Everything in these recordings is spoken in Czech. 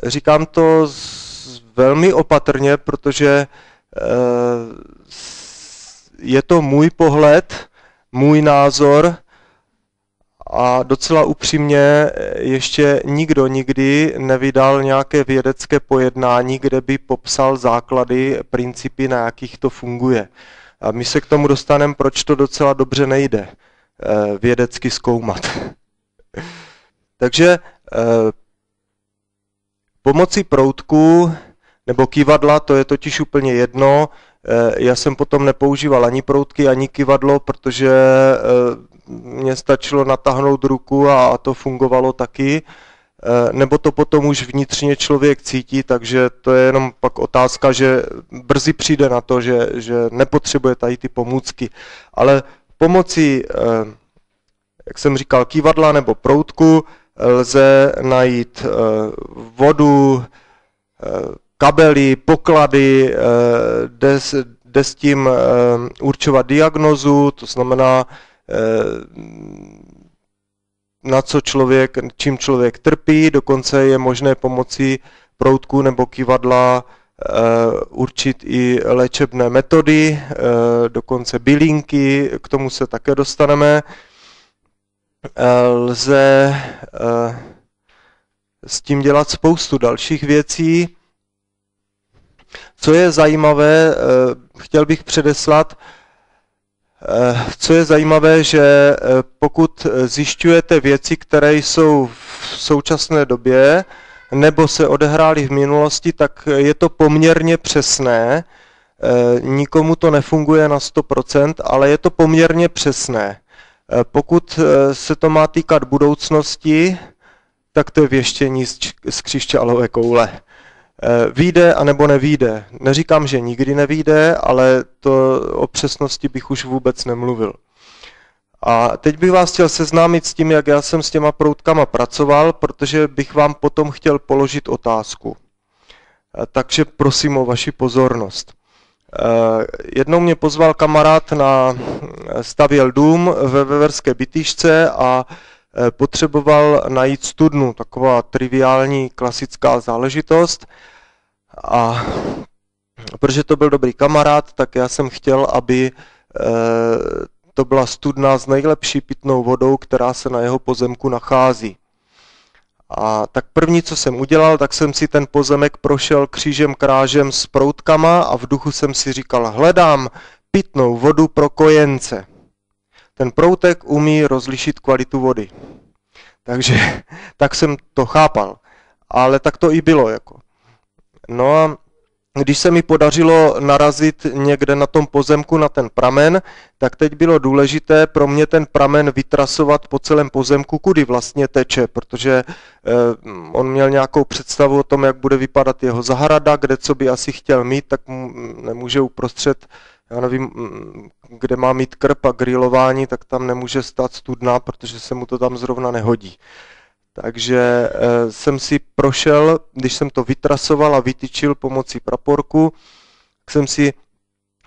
Říkám to velmi opatrně, protože je to můj pohled, můj názor a docela upřímně ještě nikdo nikdy nevydal nějaké vědecké pojednání, kde by popsal základy, principy, na jakých to funguje. A my se k tomu dostaneme, proč to docela dobře nejde vědecky zkoumat. Takže pomocí proutku nebo kyvadla, to je totiž úplně jedno, já jsem potom nepoužíval ani proutky, ani kyvadlo, protože mně stačilo natáhnout ruku a to fungovalo taky, nebo to potom už vnitřně člověk cítí, takže to je jenom pak otázka, že brzy přijde na to, že nepotřebuje tady ty pomůcky. Ale pomocí, jak jsem říkal, kyvadla nebo proutku lze najít vodu, kabely, poklady, jde s tím určovat diagnózu, to znamená, na co čím člověk trpí, dokonce je možné pomocí proutku nebo kyvadla určit i léčebné metody, dokonce bylinky, k tomu se také dostaneme. Lze s tím dělat spoustu dalších věcí. Co je zajímavé, chtěl bych předeslat, co je zajímavé, že pokud zjišťujete věci, které jsou v současné době nebo se odehrály v minulosti, tak je to poměrně přesné. Nikomu to nefunguje na 100%, ale je to poměrně přesné. Pokud se to má týkat budoucnosti, tak to je věštění z křišťálové koule. Vyjde anebo nevyjde. Neříkám, že nikdy nevyjde, ale to o přesnosti bych už vůbec nemluvil. A teď bych vás chtěl seznámit s tím, jak já jsem s těma proutkama pracoval, protože bych vám potom chtěl položit otázku. Takže prosím o vaši pozornost. Jednou mě pozval kamarád stavěl dům ve Veverské Bytyšce a potřeboval najít studnu, taková triviální klasická záležitost. A protože to byl dobrý kamarád, tak já jsem chtěl, aby to byla studna s nejlepší pitnou vodou, která se na jeho pozemku nachází. A tak první, co jsem udělal, tak jsem si ten pozemek prošel křížem krážem s proutkama a v duchu jsem si říkal, hledám pitnou vodu pro kojence. Ten proutek umí rozlišit kvalitu vody. Takže tak jsem to chápal. Ale tak to i bylo. No a když se mi podařilo narazit někde na tom pozemku na ten pramen, tak teď bylo důležité pro mě ten pramen vytrasovat po celém pozemku, kudy vlastně teče, protože on měl nějakou představu o tom, jak bude vypadat jeho zahrada, kde co by asi chtěl mít, tak nemůže uprostřed, já nevím, kde má mít krb a grilování, tak tam nemůže stát studna, protože se mu to tam zrovna nehodí. Takže jsem si prošel, když jsem to vytrasoval a vytyčil pomocí praporku, jsem si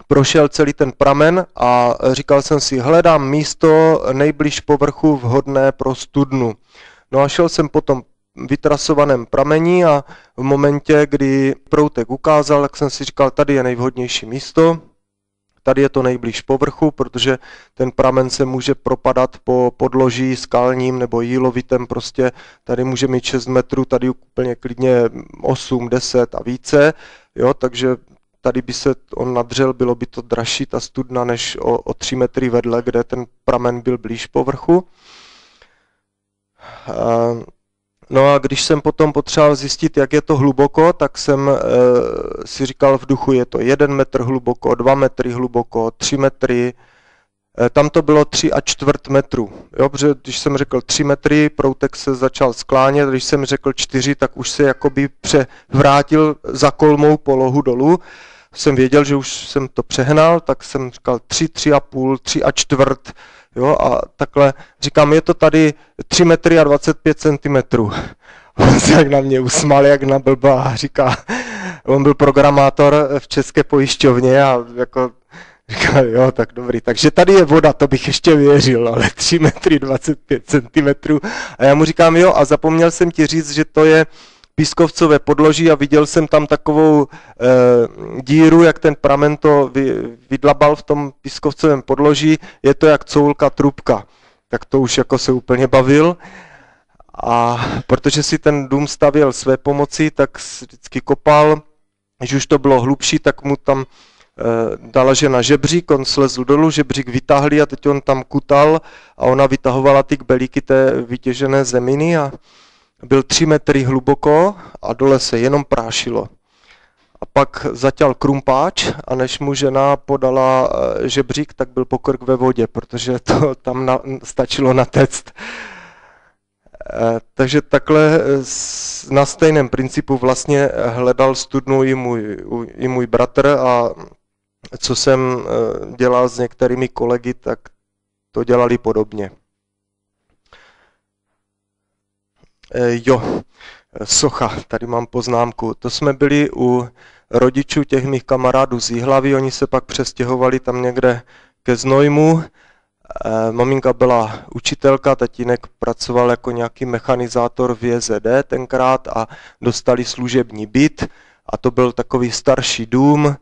prošel celý ten pramen a říkal jsem si, hledám místo nejblíž povrchu vhodné pro studnu. No a šel jsem po tom vytrasovaném pramení a v momentě, kdy proutek ukázal, tak jsem si říkal, tady je nejvhodnější místo. Tady je to nejblíž povrchu, protože ten pramen se může propadat po podloží skalním nebo jílovitem, prostě tady může mít 6 metrů, tady úplně klidně 8, 10 a více, jo, takže tady by se on nadřel, bylo by to dražší ta studna než o 3 metry vedle, kde ten pramen byl blíž povrchu. No a když jsem potom potřeboval zjistit, jak je to hluboko, tak jsem si říkal v duchu, je to 1 metr hluboko, 2 metry hluboko, 3 metry, tam to bylo 3,25 metru. Jo, protože když jsem řekl 3 metry, proutek se začal sklánět, když jsem řekl 4, tak už se jakoby převrátil za kolmou polohu dolů. Jsem věděl, že už jsem to přehnal, tak jsem říkal 3, 3,5, 3,25. Jo, a takhle říkám, je to tady 3 metry a 25 centimetrů. On se jak na mě usmál, jak na blba a říká, on byl programátor v České pojišťovně a jako říkal, jo, tak dobrý, takže tady je voda, to bych ještě věřil, ale 3 metry 25 centimetrů. A já mu říkám, jo, a zapomněl jsem ti říct, že to je pískovcové podloží a viděl jsem tam takovou díru, jak ten pramen to vydlabal v tom pískovcovém podloží, je to jak coulka trubka. Tak to už jako se úplně bavil. A protože si ten dům stavěl své pomoci, tak vždycky kopal, když už to bylo hlubší, tak mu tam dala žena žebřík, on slezl dolů, žebřík vytáhli a teď on tam kutal a ona vytahovala ty kbelíky té vytěžené zeminy a byl 3 metry hluboko a dole se jenom prášilo. A pak zaťal krumpáč a než mu žena podala žebřík, tak byl pokrk ve vodě, protože to tam stačilo natéct. Takže takhle na stejném principu vlastně hledal studnu i můj bratr a co jsem dělal s některými kolegy, tak to dělali podobně. Socha, tady mám poznámku. To jsme byli u rodičů těch mých kamarádů z Jihlavy, oni se pak přestěhovali tam někde ke Znojmu. Maminka byla učitelka, tatínek pracoval jako nějaký mechanizátor v JZD tenkrát a dostali služební byt a to byl takový starší dům,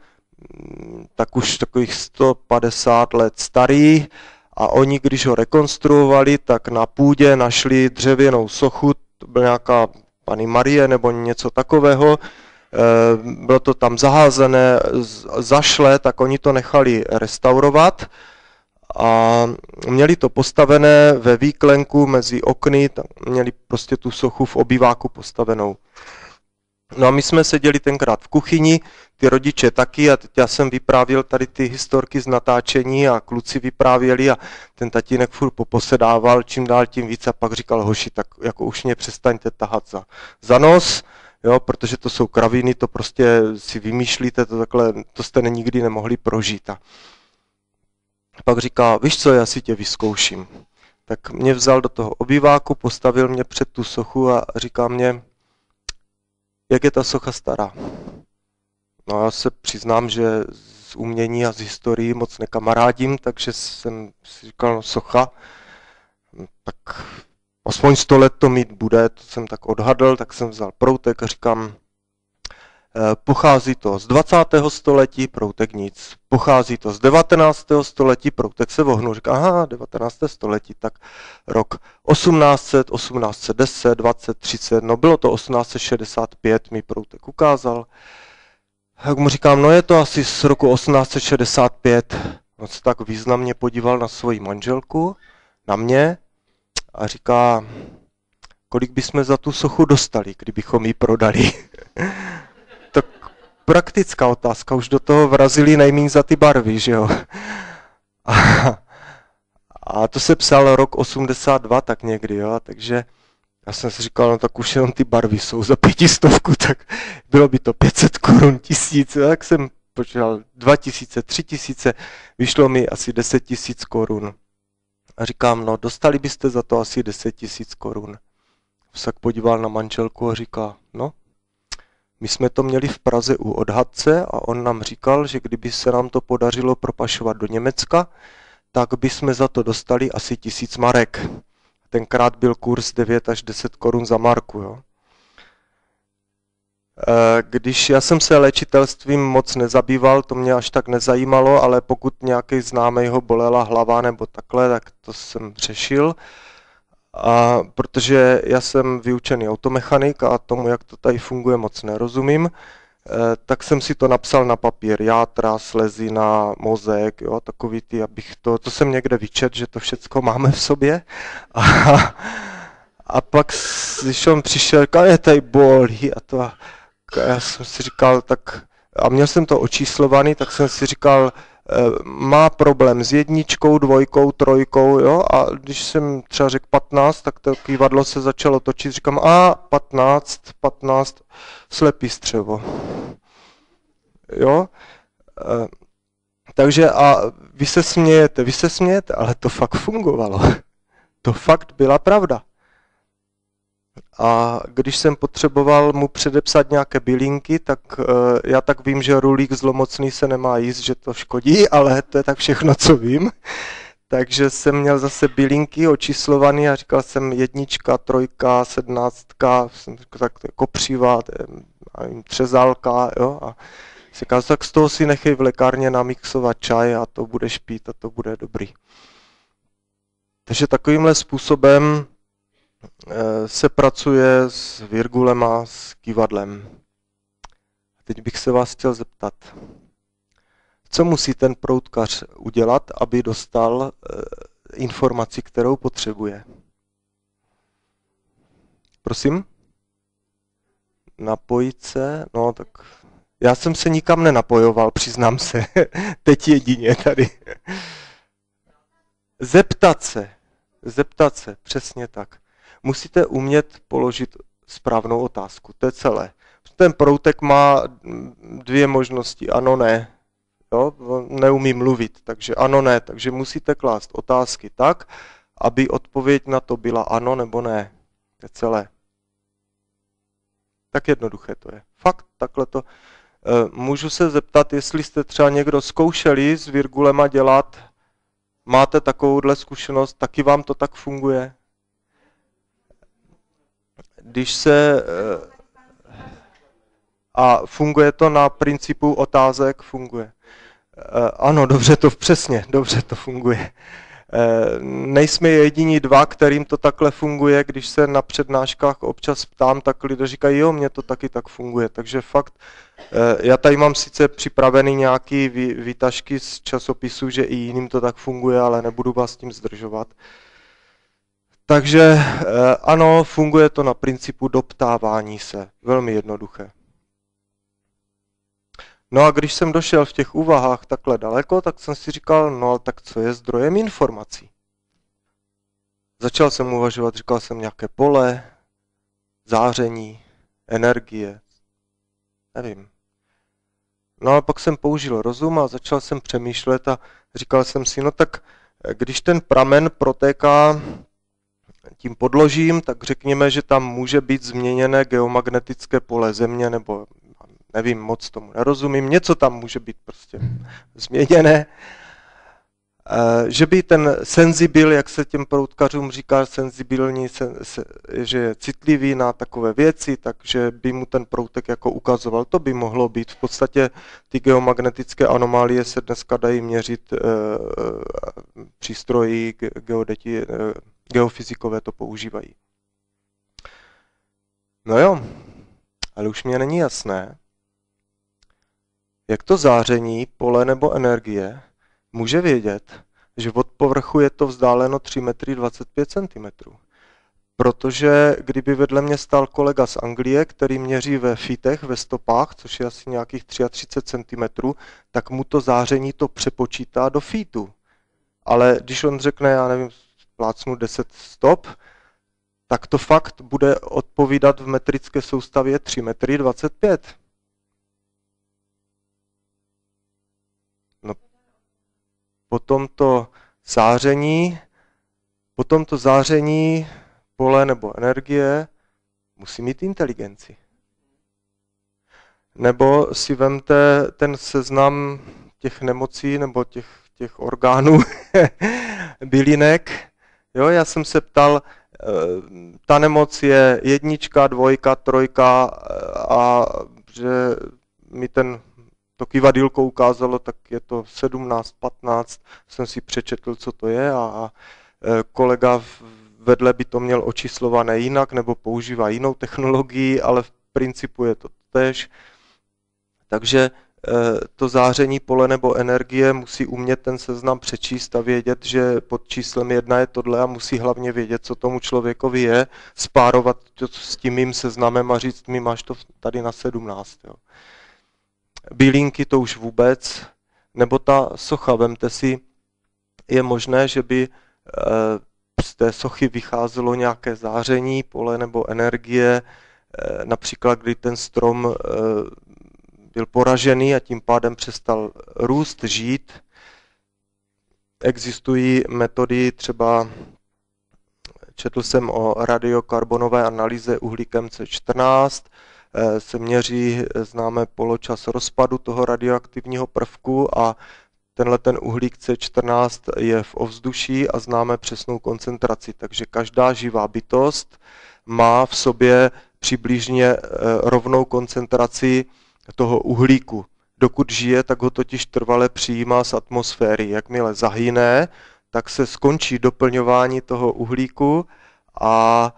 tak už takových 150 let starý a oni, když ho rekonstruovali, tak na půdě našli dřevěnou sochu, to byla nějaká Panny Marie nebo něco takového, bylo to tam zaházené, zašlé, tak oni to nechali restaurovat a měli to postavené ve výklenku mezi okny, měli prostě tu sochu v obýváku postavenou. No a my jsme seděli tenkrát v kuchyni, ty rodiče taky a teď já jsem vyprávěl tady ty historky z natáčení a kluci vyprávěli a ten tatínek furt poposedával čím dál tím víc a pak říkal, hoši, tak jako už mě přestaňte tahat za nos, jo, protože to jsou kraviny, to prostě si vymýšlíte, to takhle, to jste nikdy nemohli prožít. A pak říká, víš co, já si tě vyzkouším. Tak mě vzal do toho obýváku, postavil mě před tu sochu a říká mě, jak je ta socha stará. No já se přiznám, že z umění a z historií moc nekamarádím, takže jsem si říkal, no socha, tak aspoň 100 let to mít bude, to jsem tak odhadl, tak jsem vzal proutek a říkám, pochází to z 20. století, proutek nic. Pochází to z 19. století, proutek se vohnul. Říká, aha, 19. století, tak rok 1800, 1810, 20, 30, no bylo to 1865, mi proutek ukázal. Tak mu říkám, no je to asi z roku 1865. On se tak významně podíval na svoji manželku, na mě a říká, kolik bychom za tu sochu dostali, kdybychom ji prodali. Tak praktická otázka, už do toho vrazili nejmíň za ty barvy, že jo. A to se psal rok 82 tak někdy, jo, takže já jsem si říkal, no tak už jenom ty barvy jsou za 500, tak bylo by to 500 korun, 1000, tak jsem počítal 2000, 3000, vyšlo mi asi 10 000 korun. A říkám, no dostali byste za to asi 10 000 korun. Se tak podíval na manželku a říká, no, my jsme to měli v Praze u odhadce a on nám říkal, že kdyby se nám to podařilo propašovat do Německa, tak bychom za to dostali asi 1000 marek. Tenkrát byl kurz 9 až 10 korun za marku. Jo. Když já jsem se léčitelstvím moc nezabýval, to mě až tak nezajímalo, ale pokud nějaký známý ho bolela hlava nebo takhle, tak to jsem řešil. A protože já jsem vyučený automechanik a tomu, jak to tady funguje, moc nerozumím, tak jsem si to napsal na papír, játra, slezina, mozek, jo, takový ty, abych to jsem někde vyčet, že to všecko máme v sobě. A pak, když on přišel, je tady bolí a to, já jsem si říkal, tak, a měl jsem to očíslovaný, tak jsem si říkal, má problém s 1, 2, 3, jo, a když jsem třeba řekl 15, tak to kývadlo se začalo točit, říkám, 15, slepý střevo, jo, takže a vy se smějete, ale to fakt fungovalo, to fakt byla pravda. A když jsem potřeboval mu předepsat nějaké bylinky, tak já tak vím, že rulík zlomocný se nemá jíst, že to škodí, ale to je tak všechno, co vím. Takže jsem měl zase bylinky očíslovaný a říkal jsem 1, 3, 17, jsem říkal, tak to je kopřiva, to je třezálka, jo, a říkal, tak z toho si nechej v lékárně namixovat čaj a to budeš pít a to bude dobrý. Takže takovýmhle způsobem se pracuje s virgulema, s kývadlem. Teď bych se vás chtěl zeptat, co musí ten proutkař udělat, aby dostal informaci, kterou potřebuje? Prosím? Napojit se? No tak já jsem se nikam nenapojoval, přiznám se. Teď jedině tady. Zeptat se, přesně tak. Musíte umět položit správnou otázku, to je celé. Ten proutek má 2 možnosti, ano, ne. Jo? Neumí mluvit, takže ano, ne. Takže musíte klást otázky tak, aby odpověď na to byla ano nebo ne. To je celé. Tak jednoduché to je. Fakt, takhle to. Můžu se zeptat, jestli jste třeba někdo zkoušeli s virgulema dělat, máte takovouhle zkušenost, taky vám to tak funguje? Když se... A funguje to na principu otázek? Funguje. Ano, dobře to funguje. Nejsme jediní 2, kterým to takhle funguje, když se na přednáškách občas ptám, tak lidé říkají, jo, mně to taky tak funguje. Takže fakt, já tady mám sice připravený nějaký výtažky z časopisu, že i jiným to tak funguje, ale nebudu vás tím zdržovat. Takže ano, funguje to na principu doptávání se. Velmi jednoduché. No a když jsem došel v těch úvahách takhle daleko, tak jsem si říkal, no tak co je zdrojem informací? Začal jsem uvažovat, říkal jsem nějaké pole, záření, energie, nevím. No a pak jsem použil rozum a začal jsem přemýšlet a říkal jsem si, no tak když ten pramen protéká tím podložím, tak řekněme, že tam může být změněné geomagnetické pole Země, nebo nevím, moc tomu nerozumím, něco tam může být prostě změněné. Že by ten senzibil, jak se těm proutkařům říká, senzibilní, že je citlivý na takové věci, takže by mu ten proutek jako ukazoval. To by mohlo být. V podstatě ty geomagnetické anomálie se dneska dají měřit přístroji, geodeti, geofyzikové to používají. No jo, ale už mě není jasné, jak to záření, pole nebo energie může vědět, že od povrchu je to vzdáleno 3 metry 25 cm. Protože kdyby vedle mě stál kolega z Anglie, který měří ve feetech, ve stopách, což je asi nějakých 33 cm, tak mu to záření to přepočítá do feetu. Ale když on řekne, já nevím, plácnu 10 stop, tak to fakt bude odpovídat v metrické soustavě 3 metry 25. No, potom to záření, pole nebo energie musí mít inteligenci. Nebo si vemte ten seznam těch nemocí nebo těch orgánů, bylinek. Jo, já jsem se ptal, ta nemoc je 1, 2, 3 a že mi to kývadýlko ukázalo, tak je to 17, 15, jsem si přečetl, co to je a kolega vedle by to měl očíslované jinak nebo používá jinou technologii, ale v principu je to též. Takže to záření, pole nebo energie musí umět ten seznam přečíst a vědět, že pod číslem 1 je tohle a musí hlavně vědět, co tomu člověkovi je, spárovat to s tím mým seznamem a říct mi, máš to tady na 17. Jo. Bylinky to už vůbec, nebo ta socha, vemte si, je možné, že by z té sochy vycházelo nějaké záření, pole nebo energie, například kdy ten strom byl poražený a tím pádem přestal růst, žít. Existují metody, třeba četl jsem o radiokarbonové analýze uhlíkem C14, se měří, známe poločas rozpadu toho radioaktivního prvku a tenhle ten uhlík C14 je v ovzduší a známe přesnou koncentraci, takže každá živá bytost má v sobě přibližně rovnou koncentraci toho uhlíku. Dokud žije, tak ho totiž trvale přijímá z atmosféry. Jakmile zahyne, tak se skončí doplňování toho uhlíku a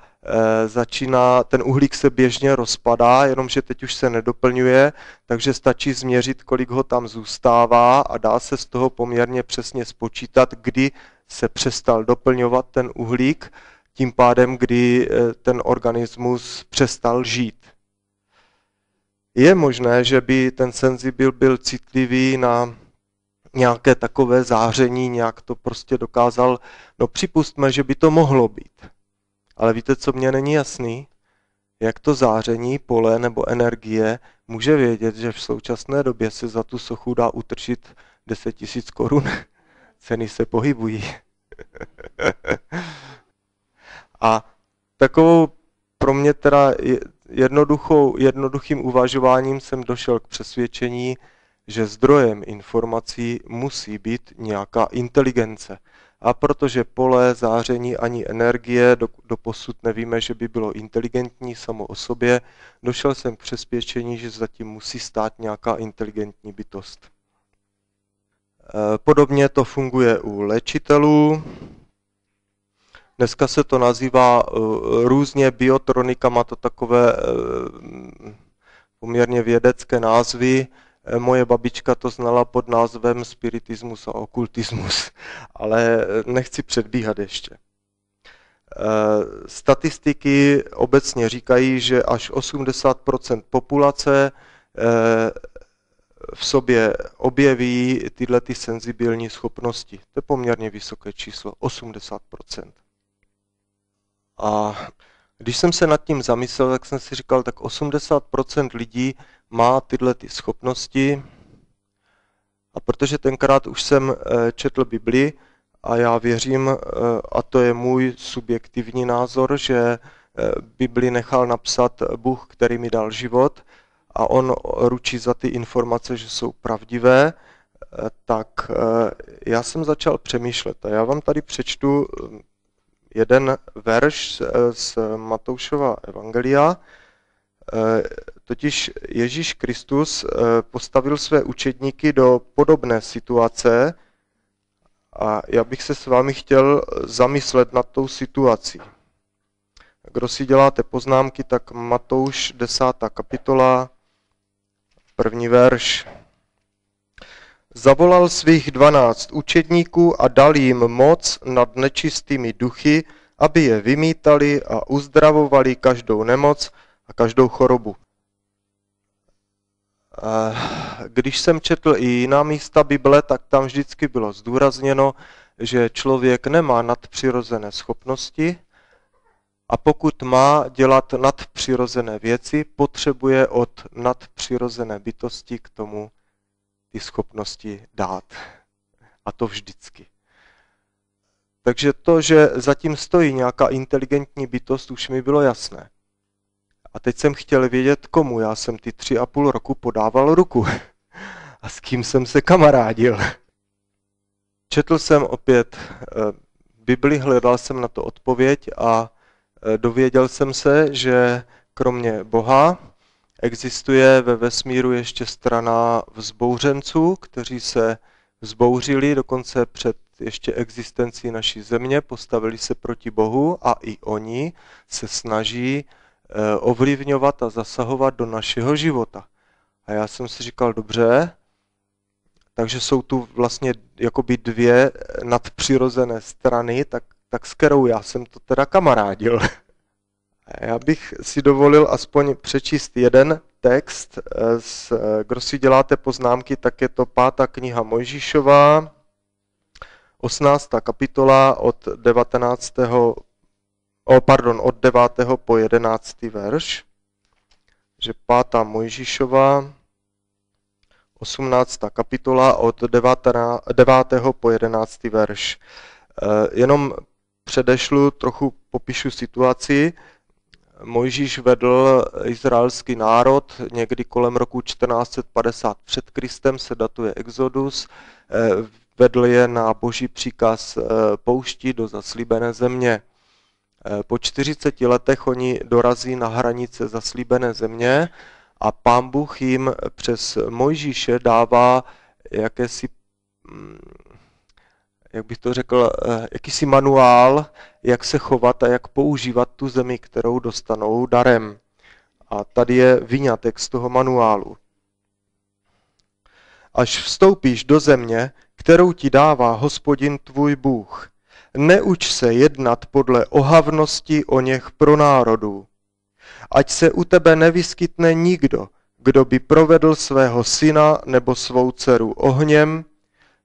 ten uhlík se běžně rozpadá, jenomže teď už se nedoplňuje, takže stačí změřit, kolik ho tam zůstává a dá se z toho poměrně přesně spočítat, kdy se přestal doplňovat ten uhlík, tím pádem, kdy ten organismus přestal žít. Je možné, že by ten senzibil byl citlivý na nějaké takové záření, nějak to prostě dokázal, no připustme, že by to mohlo být. Ale víte, co mně není jasný? Jak to záření, pole nebo energie může vědět, že v současné době se za tu sochu dá utržit 10 000 korun? Ceny se pohybují. A takovou pro mě teda jednoduchým uvažováním jsem došel k přesvědčení, že zdrojem informací musí být nějaká inteligence. A protože pole, záření ani energie doposud nevíme, že by bylo inteligentní samo o sobě, došel jsem k přesvědčení, že zatím musí stát nějaká inteligentní bytost. Podobně to funguje u léčitelů. Dneska se to nazývá různě biotronika, má to takové poměrně vědecké názvy. Moje babička to znala pod názvem spiritismus a okultismus, ale nechci předbíhat ještě. Statistiky obecně říkají, že až 80% populace v sobě objeví tyhle senzibilní schopnosti. To je poměrně vysoké číslo, 80%. A když jsem se nad tím zamyslel, tak jsem si říkal, tak 80% lidí má tyhle schopnosti. A protože tenkrát už jsem četl Bibli a já věřím, a to je můj subjektivní názor, že Bibli nechal napsat Bůh, který mi dal život a on ručí za ty informace, že jsou pravdivé, tak já jsem začal přemýšlet. A já vám tady přečtu jeden verš z Matoušova evangelia. Totiž Ježíš Kristus postavil své učedníky do podobné situace a já bych se s vámi chtěl zamyslet nad tou situací. Kdo si děláte poznámky, tak Matouš 10. kapitola, 1. verš. Zavolal svých 12 učedníků a dal jim moc nad nečistými duchy, aby je vymítali a uzdravovali každou nemoc a každou chorobu. Když jsem četl i jiná místa Bible, tak tam vždycky bylo zdůrazněno, že člověk nemá nadpřirozené schopnosti a pokud má dělat nadpřirozené věci, potřebuje od nadpřirozené bytosti k tomu ty schopnosti dát. A to vždycky. Takže to, že zatím stojí nějaká inteligentní bytost, už mi bylo jasné. A teď jsem chtěl vědět, komu já jsem ty 3,5 roku podával ruku. A s kým jsem se kamarádil. Četl jsem opět Bibli, hledal jsem na to odpověď a dověděl jsem se, že kromě Boha existuje ve vesmíru ještě strana vzbouřenců, kteří se vzbouřili dokonce před ještě existencí naší země, postavili se proti Bohu a i oni se snaží ovlivňovat a zasahovat do našeho života. A já jsem si říkal, dobře, takže jsou tu vlastně jakoby dvě nadpřirozené strany, tak s kterou já jsem to teda kamarádil. A já bych si dovolil aspoň přečíst jeden text, kdo si děláte poznámky, tak je to 5. kniha Mojžíšova, 18. kapitola od 9. po 11. verš. Že 5. Mojžíšova, 18. kapitola od 9. po 11. verš. Jenom předešlu, trochu popíšu situaci. Mojžíš vedl izraelský národ někdy kolem roku 1450 před Kristem, se datuje Exodus, vedl je na boží příkaz pouští do zaslíbené země. Po 40 letech oni dorazí na hranice zaslíbené země a Pán Bůh jim přes Mojžíše dává jakési, jak bych to řekl, jakýsi manuál, jak se chovat a jak používat tu zemi, kterou dostanou darem. A tady je vyňatek z toho manuálu. Až vstoupíš do země, kterou ti dává Hospodin tvůj Bůh, neuč se jednat podle ohavnosti oněch pronárodů. Ať se u tebe nevyskytne nikdo, kdo by provedl svého syna nebo svou dceru ohněm,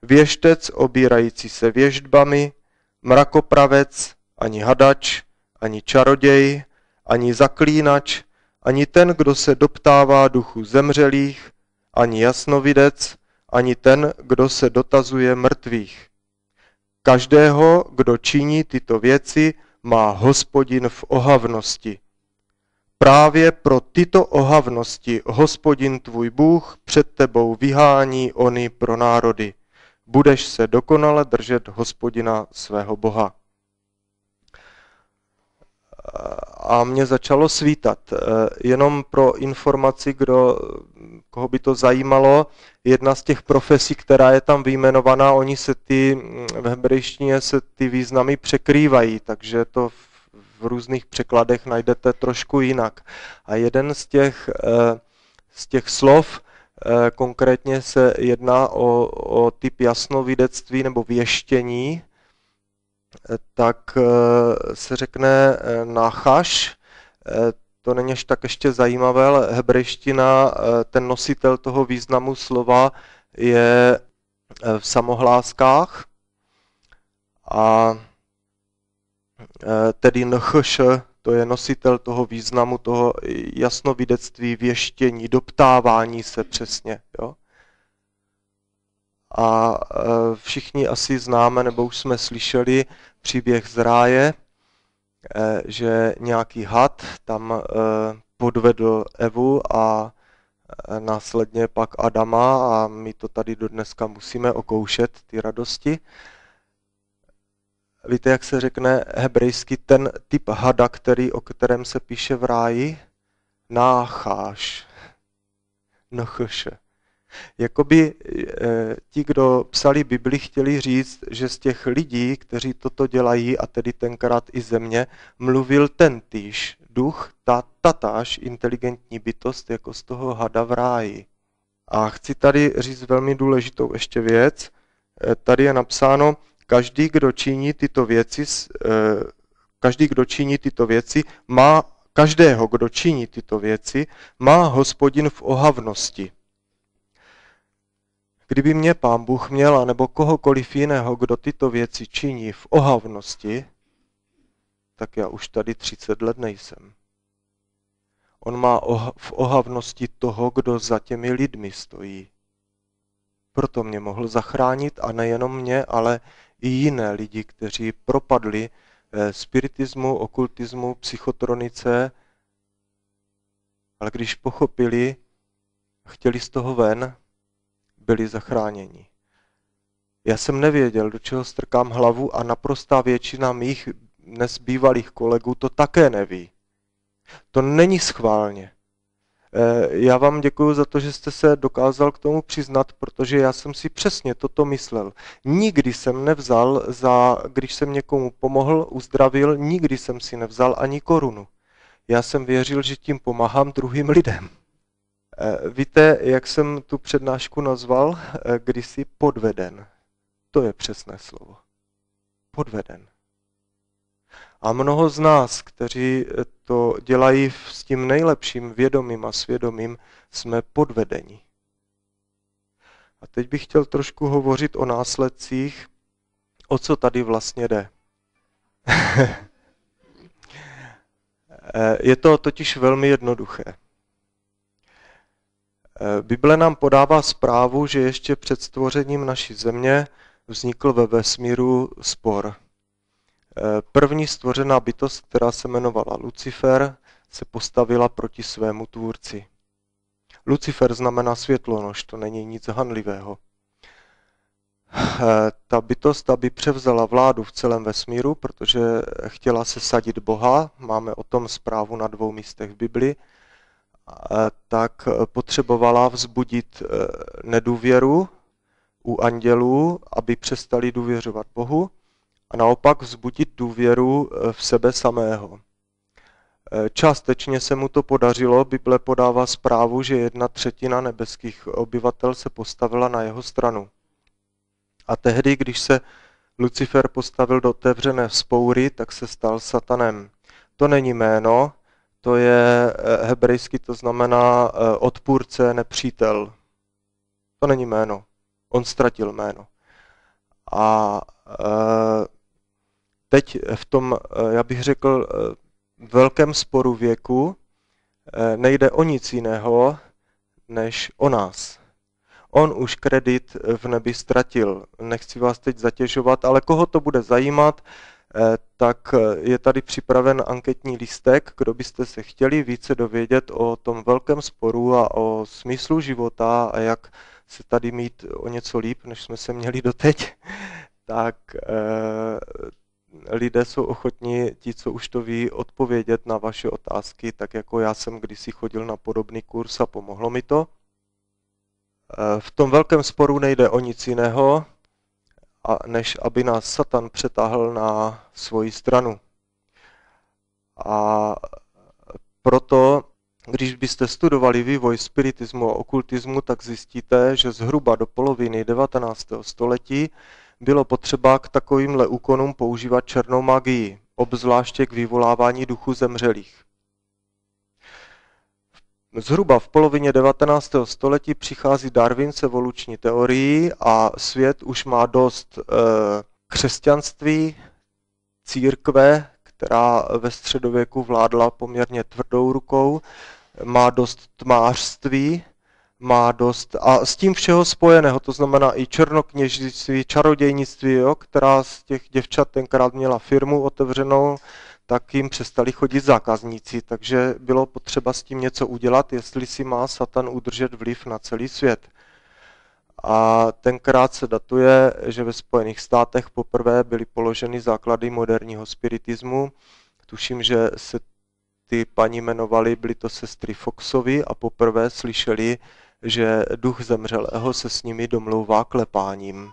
věštec obírající se věštbami, mrakopravec, ani hadač, ani čaroděj, ani zaklínač, ani ten, kdo se doptává duchu zemřelých, ani jasnovidec, ani ten, kdo se dotazuje mrtvých. Každého, kdo činí tyto věci, má Hospodin v ohavnosti. Právě pro tyto ohavnosti Hospodin tvůj Bůh před tebou vyhání ony pro národy. Budeš se dokonale držet Hospodina svého Boha. A mě začalo svítat. Jenom pro informaci, koho by to zajímalo, jedna z těch profesí, která je tam vyjmenovaná, v hebrejštině se ty významy překrývají, takže to v různých překladech najdete trošku jinak. A jeden z těch slov, konkrétně se jedná o typ jasnovidectví nebo věštění, tak se řekne nachaš. To není až tak ještě zajímavé, ale hebrejština, ten nositel toho významu slova je v samohláskách. A tedy nchš, to je nositel toho významu, toho jasnovidectví, věštění, doptávání se přesně. Jo? A všichni asi známe, nebo už jsme slyšeli příběh z ráje, že nějaký had tam podvedl Evu a následně pak Adama a my to tady do dneska musíme okoušet, ty radosti. Víte, jak se řekne hebrejsky ten typ hada, o kterém se píše v ráji? Nácháš. Nchš. Jakoby ti, kdo psali Bibli, chtěli říct, že z těch lidí, kteří toto dělají, a tedy tenkrát i země, mluvil tentýž duch, tatáž inteligentní bytost, jako z toho hada v ráji. A chci tady říct velmi důležitou ještě věc. Tady je napsáno, každý, kdo činí tyto věci, má Hospodin v ohavnosti. Kdyby mě Pán Bůh měl, nebo kohokoliv jiného, kdo tyto věci činí v ohavnosti, tak já už tady 30 let nejsem. On má v ohavnosti toho, kdo za těmi lidmi stojí. Proto mě mohl zachránit a nejenom mě, ale i jiné lidi, kteří propadli spiritismu, okultismu, psychotronice, ale když pochopili, chtěli z toho ven, byli zachráněni. Já jsem nevěděl, do čeho strkám hlavu a naprostá většina mých dnes bývalých kolegů to také neví. To není schválně. Já vám děkuji za to, že jste se dokázal k tomu přiznat, protože já jsem si přesně toto myslel. Nikdy jsem nevzal, když jsem někomu pomohl, uzdravil, nikdy jsem si nevzal ani korunu. Já jsem věřil, že tím pomáhám druhým lidem. Víte, jak jsem tu přednášku nazval? Kdysi podveden. To je přesné slovo. Podveden. A mnoho z nás, kteří to dělají s tím nejlepším vědomím a svědomím, jsme podvedeni. A teď bych chtěl trošku hovořit o následcích, o co tady vlastně jde. Je to totiž velmi jednoduché. Bible nám podává zprávu, že ještě před stvořením naší země vznikl ve vesmíru spor. První stvořená bytost, která se jmenovala Lucifer, se postavila proti svému tvůrci. Lucifer znamená světlonož, to není nic hanlivého. Ta bytost, aby převzala vládu v celém vesmíru, protože chtěla se sadit Boha, máme o tom zprávu na 2 místech v Bibli, tak potřebovala vzbudit nedůvěru u andělů, aby přestali důvěřovat Bohu, a naopak vzbudit důvěru v sebe samého. Částečně se mu to podařilo, Bible podává zprávu, že 1/3 nebeských obyvatel se postavila na jeho stranu. A tehdy, když se Lucifer postavil do otevřené vzpoury, tak se stal satanem. To není jméno, to je hebrejsky, to znamená odpůrce, nepřítel. To není jméno, on ztratil jméno. A teď v tom, já bych řekl, velkém sporu věku nejde o nic jiného, než o nás. On už kredit v nebi ztratil. Nechci vás teď zatěžovat, ale koho to bude zajímat, tak je tady připraven anketní lístek, kdo byste se chtěli více dovědět o tom velkém sporu a o smyslu života a jak se tady mít o něco líp, než jsme se měli doteď, tak lidé jsou ochotní, ti, co už to ví, odpovědět na vaše otázky, tak jako já jsem kdysi chodil na podobný kurz a pomohlo mi to. V tom velkém sporu nejde o nic jiného, než aby nás Satan přetáhl na svoji stranu. A proto, když byste studovali vývoj spiritismu a okultismu, tak zjistíte, že zhruba do poloviny 19. století bylo potřeba k takovýmhle úkonům používat černou magii, obzvláště k vyvolávání duchů zemřelých. Zhruba v polovině 19. století přichází Darwin s evoluční teorií a svět už má dost křesťanství, církve, která ve středověku vládla poměrně tvrdou rukou, má dost tmářství, má dost a s tím všeho spojeného, to znamená i černokněžství, čarodějnictví, jo, která z těch děvčat tenkrát měla firmu otevřenou, tak jim přestali chodit zákazníci, takže bylo potřeba s tím něco udělat, jestli si má Satan udržet vliv na celý svět. A tenkrát se datuje, že ve Spojených státech poprvé byly položeny základy moderního spiritismu. Tuším, že se ty paní jmenovaly, byly to sestry Foxovy a poprvé slyšeli, že duch zemřelého se s nimi domlouvá klepáním.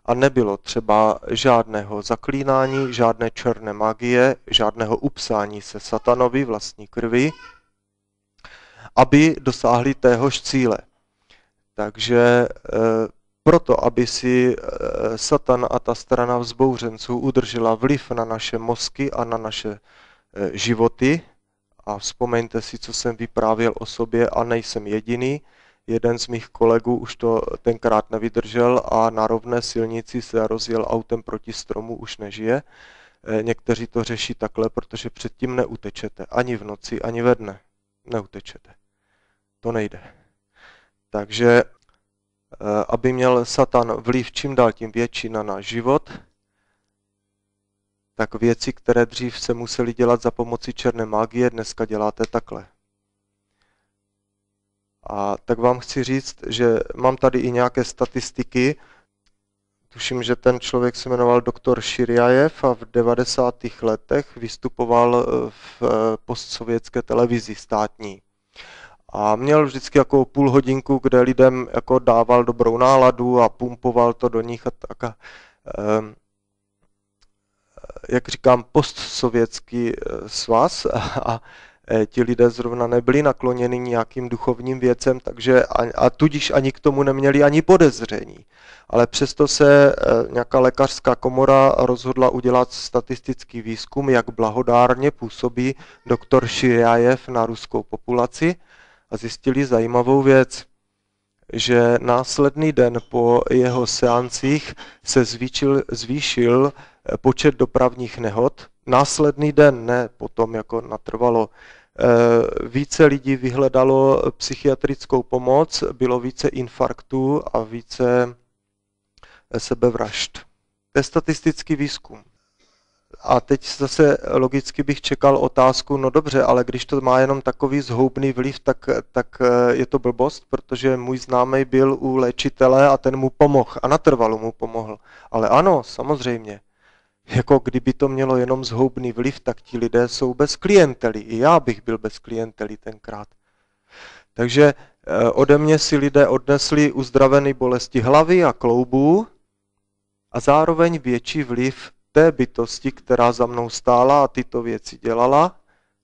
A nebylo třeba žádného zaklínání, žádné černé magie, žádného upsání se satanovi vlastní krvi, aby dosáhli téhož cíle. Takže proto, aby si Satan a ta strana vzbouřenců udržela vliv na naše mozky a na naše životy, a vzpomeňte si, co jsem vyprávěl o sobě a nejsem jediný, jeden z mých kolegů už to tenkrát nevydržel a na rovné silnici se rozjel autem proti stromu, už nežije. Někteří to řeší takhle, protože předtím neutečete. Ani v noci, ani ve dne. Neutečete. To nejde. Takže aby měl Satan vliv čím dál tím větší na náš život, tak věci, které dřív se museli dělat za pomoci černé magie, dneska děláte takhle. A tak vám chci říct, že mám tady i nějaké statistiky. Tuším, že ten člověk se jmenoval doktor Širjajev a v 90. letech vystupoval v postsovětské televizi státní. A měl vždycky jako půl hodinku, kde lidem jako dával dobrou náladu a pumpoval to do nich a tak. A, jak říkám, postsovětský svaz a ti lidé zrovna nebyli nakloněni nějakým duchovním věcem, takže a tudíž ani k tomu neměli ani podezření. Ale přesto se nějaká lékařská komora rozhodla udělat statistický výzkum, jak blahodárně působí doktor Širjajev na ruskou populaci a zjistili zajímavou věc, že následný den po jeho seancích se zvýšil počet dopravních nehod. Následný den, ne potom, jako natrvalo. Více lidí vyhledalo psychiatrickou pomoc, bylo více infarktů a více sebevražd. To je statistický výzkum. A teď zase logicky bych čekal otázku, no dobře, ale když to má jenom takový zhoubný vliv, tak je to blbost, protože můj známý byl u léčitele a ten mu pomohl a natrvalo mu pomohl. Ale ano, samozřejmě. Jako kdyby to mělo jenom zhoubný vliv, tak ti lidé jsou bez klientely. I já bych byl bez klientely tenkrát. Takže ode mě si lidé odnesli uzdravené bolesti hlavy a kloubů a zároveň větší vliv té bytosti, která za mnou stála a tyto věci dělala,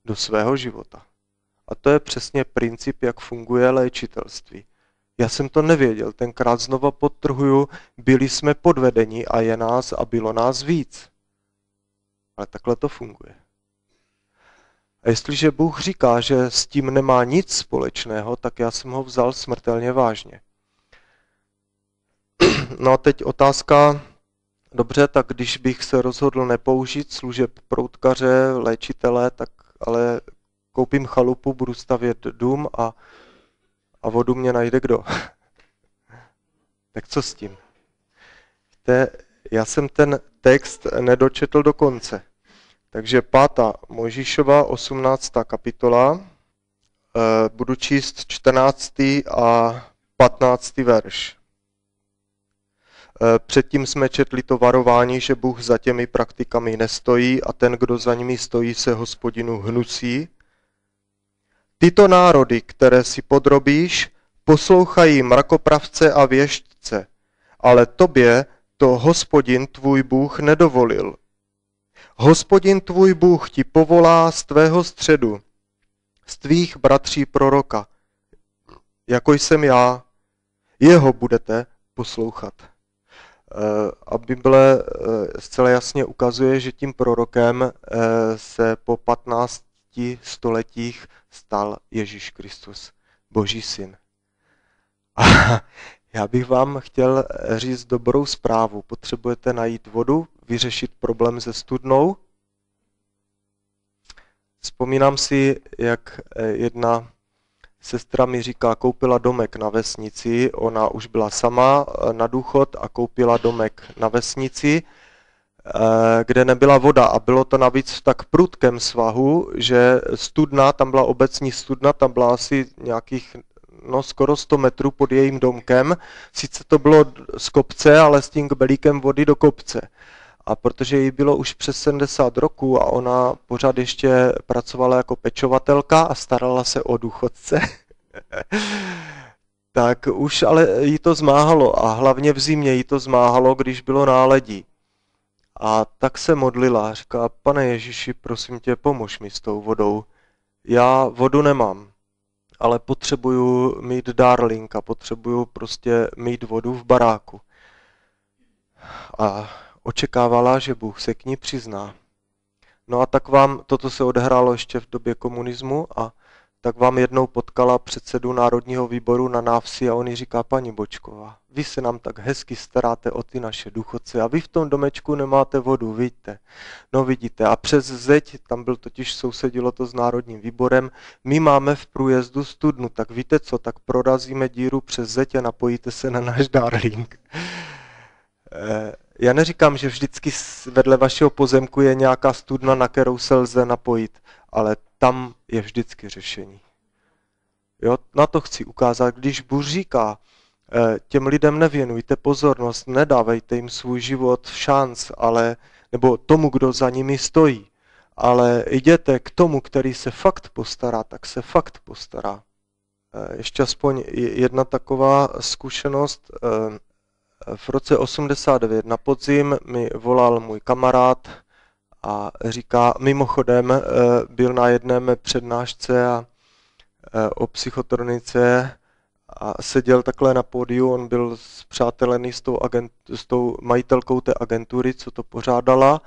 do svého života. A to je přesně princip, jak funguje léčitelství. Já jsem to nevěděl, tenkrát znova podtrhuju, byli jsme podvedeni a je nás a bylo nás víc. Ale takhle to funguje. A jestliže Bůh říká, že s tím nemá nic společného, tak já jsem ho vzal smrtelně vážně. No a teď otázka, dobře, tak když bych se rozhodl nepoužít služeb proutkaře, léčitele, tak ale koupím chalupu, budu stavět dům a vodu mě najde kdo? Tak co s tím? Já jsem ten text nedočetl do konce. Takže 5. Mojžíšova 18. kapitola, budu číst 14. a 15. verš. Předtím jsme četli to varování, že Bůh za těmi praktikami nestojí a ten, kdo za nimi stojí, se Hospodinu hnusí. Tyto národy, které si podrobíš, poslouchají mrakopravce a věštce, ale tobě to Hospodin tvůj Bůh nedovolil. Hospodin tvůj Bůh ti povolá z tvého středu, z tvých bratří proroka, jako jsem já, jeho budete poslouchat. A Bible zcela jasně ukazuje, že tím prorokem se po 15 stoletích stal Ježíš Kristus, Boží syn. A já bych vám chtěl říct dobrou zprávu. Potřebujete najít vodu, vyřešit problém se studnou. Vzpomínám si, jak jedna sestra mi říká, koupila domek na vesnici, ona už byla sama na důchod a koupila domek na vesnici, kde nebyla voda a bylo to navíc v tak prudkém svahu, že studna, tam byla obecní studna, tam byla asi nějakých skoro 100 metrů pod jejím domkem, sice to bylo z kopce, ale s tím kbelíkem vody do kopce. A protože jí bylo už přes 70 roků a ona pořád ještě pracovala jako pečovatelka a starala se o důchodce, tak už ale jí to zmáhalo a hlavně v zimě jí to zmáhalo, když bylo náledí. A tak se modlila, říká, Pane Ježíši, prosím tě, pomož mi s tou vodou. Já vodu nemám, ale potřebuju mít darlinka, potřebuju prostě mít vodu v baráku. A očekávala, že Bůh se k ní přizná. No a tak vám, toto se odehrálo ještě v době komunismu a tak vám jednou potkala předsedu Národního výboru na návsi a on jí říká, paní Bočková, vy se nám tak hezky staráte o ty naše důchodce a vy v tom domečku nemáte vodu, vidíte. No vidíte, a přes zeď, tam byl totiž sousedilo to s Národním výborem, my máme v průjezdu studnu, tak víte co, tak prorazíme díru přes zeď a napojíte se na náš darling. Já neříkám, že vždycky vedle vašeho pozemku je nějaká studna, na kterou se lze napojit, ale tam je vždycky řešení. Jo, na to chci ukázat, když Bůh říká, těm lidem nevěnujte pozornost, nedávejte jim svůj život v šanc, nebo tomu, kdo za nimi stojí, ale jděte k tomu, který se fakt postará, tak se fakt postará. Ještě aspoň jedna taková zkušenost. V roce 89 na podzim mi volal můj kamarád a říká, mimochodem byl na jedné přednášce o psychotronice a seděl takhle na pódiu, on byl spřátelený s tou majitelkou té agentury, co to pořádala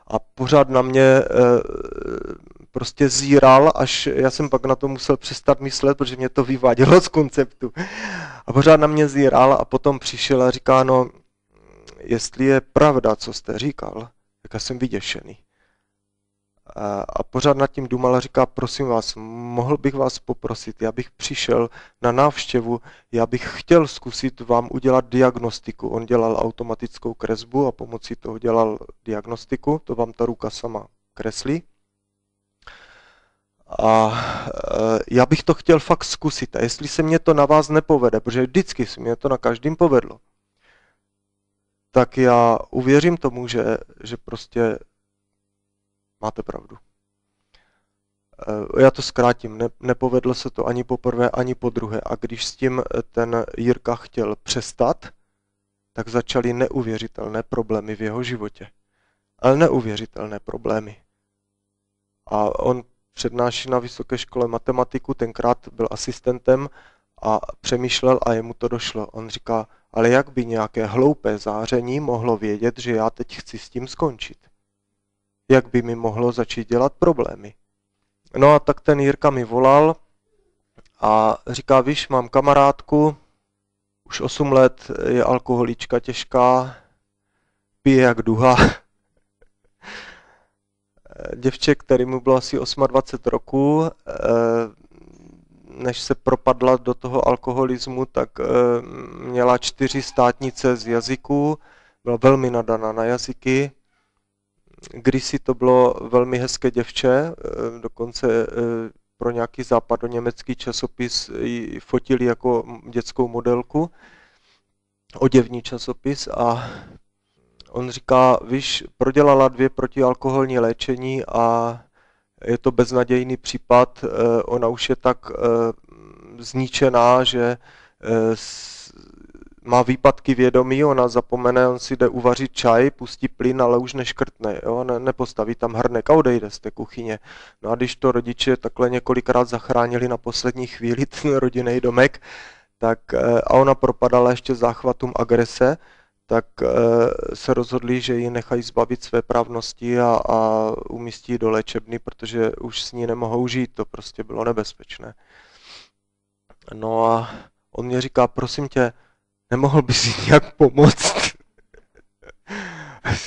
a pořád na mě prostě zíral, až já jsem pak na to musel přestat myslet, protože mě to vyvádělo z konceptu. A pořád na mě zíral a potom přišel a říká, no, jestli je pravda, co jste říkal, tak já jsem vyděšený. A pořád nad tím důmal a říká, prosím vás, mohl bych vás poprosit, já bych přišel na návštěvu, já bych chtěl zkusit vám udělat diagnostiku. On dělal automatickou kresbu a pomocí toho dělal diagnostiku, to vám ta ruka sama kreslí. A já bych to chtěl fakt zkusit. A jestli se mě to na vás nepovede, protože vždycky se mě to na každém povedlo, tak já uvěřím tomu, že prostě máte pravdu. Já to zkrátím, nepovedlo se to ani poprvé, ani po druhé. A když s tím ten Jirka chtěl přestat, tak začaly neuvěřitelné problémy v jeho životě. Ale neuvěřitelné problémy. A on přednáší na vysoké škole matematiku, tenkrát byl asistentem a přemýšlel a jemu to došlo. On říká, ale jak by nějaké hloupé záření mohlo vědět, že já teď chci s tím skončit? Jak by mi mohlo začít dělat problémy? No a tak ten Jirka mi volal a říká, víš, mám kamarádku, už 8 let, je alkoholička těžká, pije jak duha. Děvče, který mu bylo asi 28 roků, než se propadla do toho alkoholismu, tak měla 4 státnice z jazyků, byla velmi nadaná na jazyky. Kdysi to bylo velmi hezké děvče, dokonce pro nějaký západoněmecký časopis ji fotili jako dětskou modelku, oděvní časopis, a on říká, víš, prodělala 2 protialkoholní léčení a je to beznadějný případ, ona už je tak zničená, že má výpadky vědomí, ona zapomene, on si jde uvařit čaj, pustí plyn, ale už neškrtne, jo? Nepostaví tam hrnek a odejde z té kuchyně. No a když to rodiče takhle několikrát zachránili na poslední chvíli ten rodinný domek, tak, a ona propadala ještě záchvatům agrese, tak se rozhodli, že ji nechají zbavit své právnosti a umístí do léčebny, protože už s ní nemohou žít, to prostě bylo nebezpečné. No a on mě říká, prosím tě, nemohl bys jí nějak pomoct?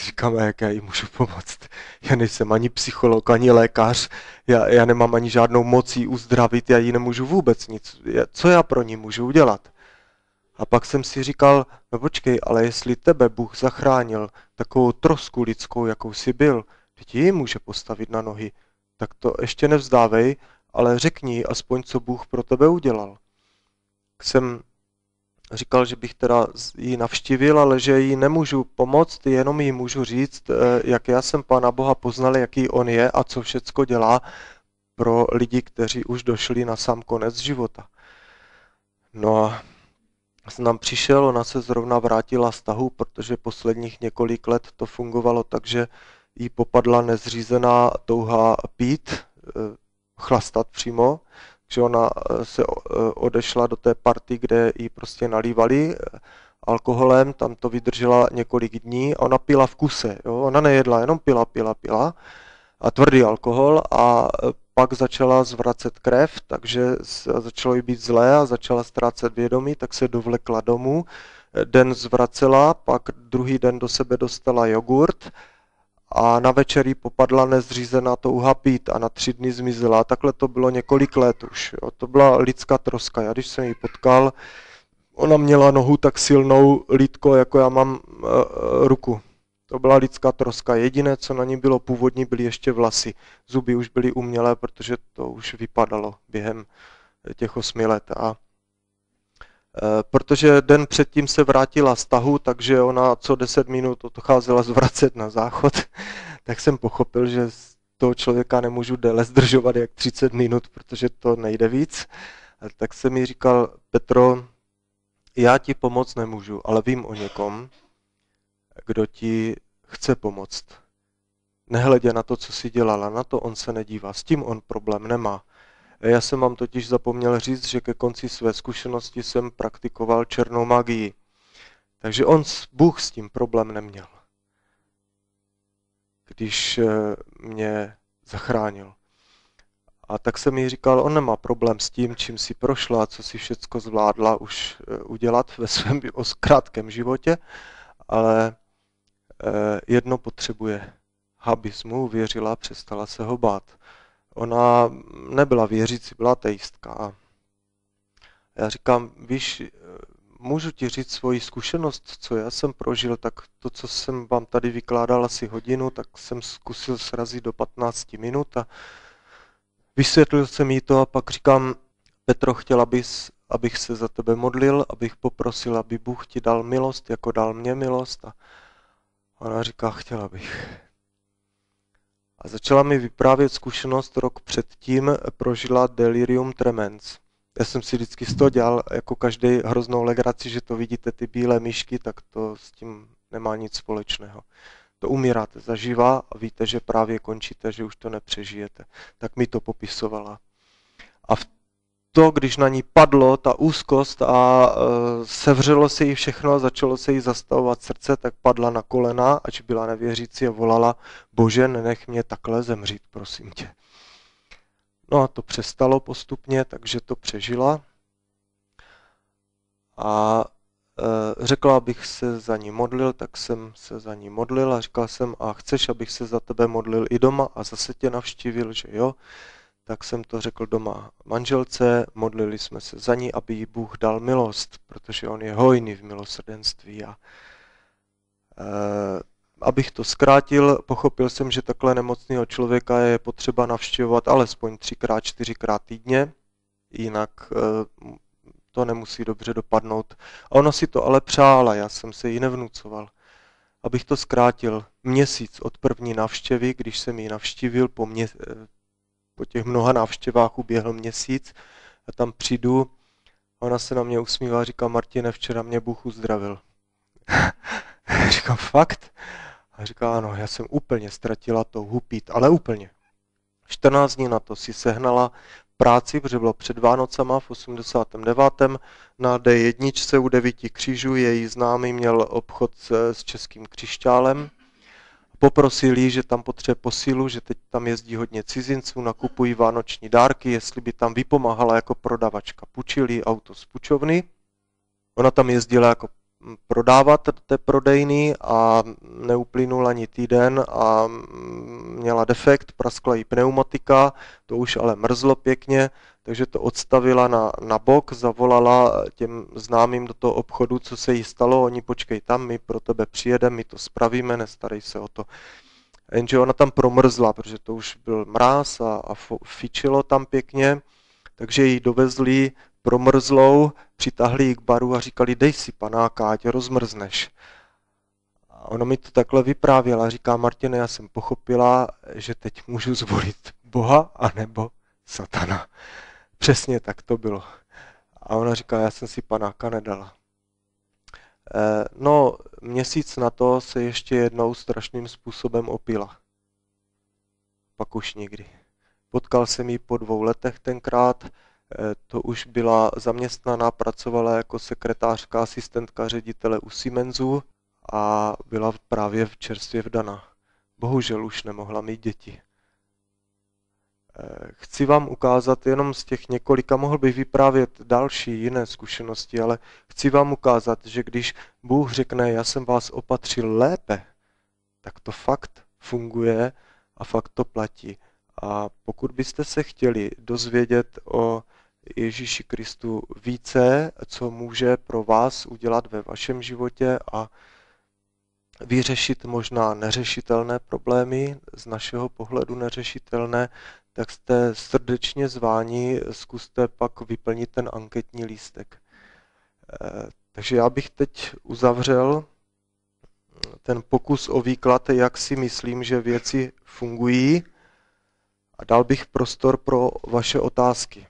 Říkám, jak já jí můžu pomoct? Já nejsem ani psycholog, ani lékař, já nemám ani žádnou moc jí uzdravit, já jí nemůžu vůbec nic. Co já pro ní můžu udělat? A pak jsem si říkal, no počkej, ale jestli tebe Bůh zachránil takovou trosku lidskou, jakou jsi byl, teď ji může postavit na nohy, tak to ještě nevzdávej, ale řekni aspoň, co Bůh pro tebe udělal. Jsem říkal, že bych teda ji navštívil, ale že jí nemůžu pomoct, jenom jí můžu říct, jak já jsem Pána Boha poznal, jaký on je a co všecko dělá pro lidi, kteří už došli na sám konec života. No a nám přišel, ona se zrovna vrátila z tahu, protože posledních několik let to fungovalo tak, že jí popadla nezřízená touha pít, chlastat přímo, že ona se odešla do té party, kde jí prostě nalívali alkoholem, tam to vydržela několik dní a ona pila v kuse, jo? Ona nejedla, jenom pila a tvrdý alkohol a pak začala zvracet krev, takže začalo jí být zlé a začala ztrácet vědomí, tak se dovlekla domů, den zvracela, pak druhý den do sebe dostala jogurt a na večer jí popadla nezřízená touha pít a na 3 dny zmizela. Takhle to bylo několik let už. Jo. To byla lidská troska. Já když jsem ji potkal, ona měla nohu tak silnou, lítko, jako já mám ruku. To byla lidská troska. Jediné, co na ní bylo původní, byly ještě vlasy. Zuby už byly umělé, protože to už vypadalo během těch 8 let. A protože den předtím se vrátila z tahu, takže ona co 10 minut odcházela zvracet na záchod, tak jsem pochopil, že toho člověka nemůžu déle zdržovat jak 30 minut, protože to nejde víc. Tak jsem mi říkal, Petro, já ti pomoct nemůžu, ale vím o někom, kdo ti chce pomoct. Nehledě na to, co jsi dělala, na to on se nedívá, s tím on problém nemá. Já jsem vám totiž zapomněl říct, že ke konci své zkušenosti jsem praktikoval černou magii. Takže Bůh s tím problém neměl, když mě zachránil. A tak jsem jí říkal, on nemá problém s tím, čím si prošla, co si všecko zvládla už udělat ve svém krátkém životě, ale jedno potřebuje, abys mu uvěřila, přestala se ho bát. Ona nebyla věřící, byla ateistka. Já říkám, víš, můžu ti říct svoji zkušenost, co já jsem prožil, tak to, co jsem vám tady vykládal asi hodinu, tak jsem zkusil srazit do 15 minut a vysvětlil jsem jí to a pak říkám, Petro, chtěla bys, abych se za tebe modlil, abych poprosil, aby Bůh ti dal milost, jako dal mě milost. A ona říká, chtěla bych. A začala mi vyprávět zkušenost, rok předtím prožila delirium tremens. Já jsem si vždycky z toho dělal jako každý hroznou legraci, že to vidíte ty bílé myšky, tak to s tím nemá nic společného. To umíráte zaživa a víte, že právě končíte, že už to nepřežijete. Tak mi to popisovala. A to, když na ní padlo ta úzkost a sevřelo se jí všechno, začalo se jí zastavovat srdce, tak padla na kolena, ač byla nevěřící a volala, Bože, nenech mě takhle zemřít, prosím tě. No a to přestalo postupně, takže to přežila. A řekla, abych se za ní modlil, tak jsem se za ní modlil a říkal jsem, a chceš, abych se za tebe modlil i doma a zase tě navštívil, že jo? Tak jsem to řekl doma manželce, modlili jsme se za ní, aby jí Bůh dal milost, protože on je hojný v milosrdenství. A abych to zkrátil, pochopil jsem, že takhle nemocného člověka je potřeba navštěvovat alespoň 3x, 4x týdně, jinak to nemusí dobře dopadnout. A ona si to ale přála, já jsem se jí nevnucoval. Abych to zkrátil, měsíc od první návštěvy, když jsem ji navštívil, po těch mnoha návštěvách uběhl měsíc a tam přijdu, ona se na mě usmívá a říká, Martine, včera mě Bůh uzdravil. Já říkám, fakt? A říká, ano, já jsem úplně ztratila touhu pít, ale úplně. 14 dní na to si sehnala práci, protože bylo před Vánocama v 89. na D1 u 9 křížů, její známý měl obchod s českým křišťálem. Poprosil jí, že tam potřebuje posílu, že teď tam jezdí hodně cizinců, nakupují vánoční dárky, jestli by tam vypomáhala jako prodavačka. Půjčil jí auto z půjčovny, ona tam jezdila jako prodávat té prodejny a neuplynul ani týden a měla defekt, praskla jí pneumatika, to už ale mrzlo pěkně, takže to odstavila na bok, zavolala těm známým do toho obchodu, co se jí stalo, oni počkej tam, my pro tebe přijedeme, my to spravíme, nestarej se o to. Jenže ona tam promrzla, protože to už byl mráz a fičilo tam pěkně, takže ji dovezli promrzlou, přitáhli ji k baru a říkali, dej si panáka, ať rozmrzneš. A ona mi to takhle vyprávěla, říká, Martine, já jsem pochopila, že teď můžu zvolit Boha anebo satana. Přesně tak to bylo. A ona říká, já jsem si panáka nedala. No, měsíc na to se ještě jednou strašným způsobem opila. Pak už nikdy. Potkal jsem ji po 2 letech tenkrát, to už byla zaměstnaná, pracovala jako sekretářka, asistentka ředitele u Siemensu a byla právě čerstvě vdaná. Bohužel už nemohla mít děti. Chci vám ukázat jenom z těch několika, mohl bych vyprávět další jiné zkušenosti, ale chci vám ukázat, že když Bůh řekne, já jsem vás opatřil lépe, tak to fakt funguje a fakt to platí. A pokud byste se chtěli dozvědět o Ježíši Kristu více, co může pro vás udělat ve vašem životě a vyřešit možná neřešitelné problémy, z našeho pohledu neřešitelné, tak jste srdečně zváni, zkuste pak vyplnit ten anketní lístek. Takže já bych teď uzavřel ten pokus o výklad, jak si myslím, že věci fungují, a dal bych prostor pro vaše otázky.